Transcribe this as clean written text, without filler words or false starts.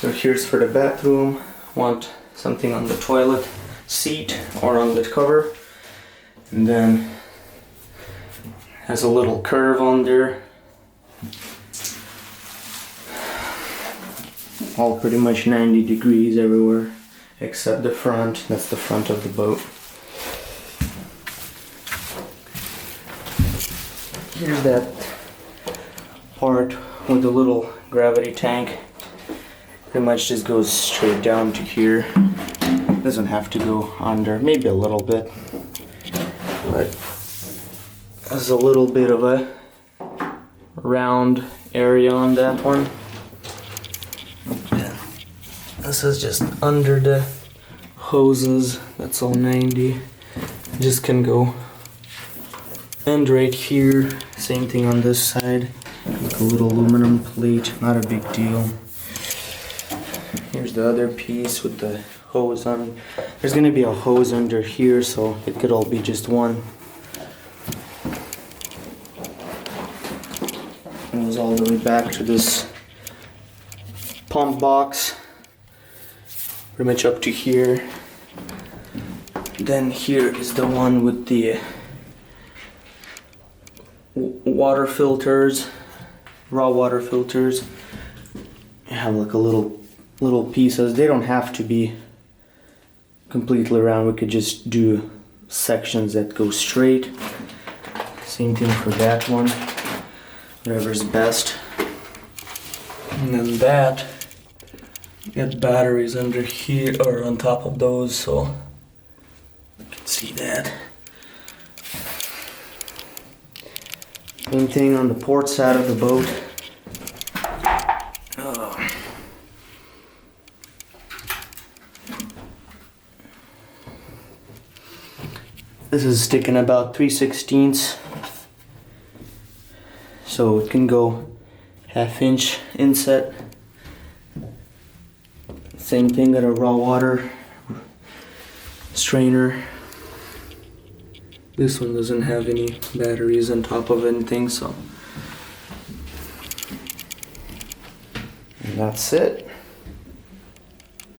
So here's for the bathroom. Want something on the toilet seat or on the cover. And then has a little curve on there. All pretty much 90 degrees everywhere except the front. That's the front of the boat. Here's that part with the little gravity tank. Pretty much just goes straight down to here. Doesn't have to go under, maybe a little bit, but there's a little bit of a round area on that one. This is just under the hoses. That's all 90. Just can go. And right here, same thing on this side. Like a little aluminum plate, not a big deal. Here's the other piece with the hose on. There's gonna be a hose under here, so it could all be just one. It goes all the way back to this pump box. Pretty much up to here. Then here is the one with the water filters, raw water filters. You have like a little pieces. They don't have to be completely round. We could just do sections that go straight. Same thing for that one. Whatever's best. And then that, got batteries under here or on top of those, so you can see that. Same thing on the port side of the boat. This is sticking about 3/16, so it can go 1/2 inch inset. Same thing, got a raw water strainer. This one doesn't have any batteries on top of anything, so. And that's it.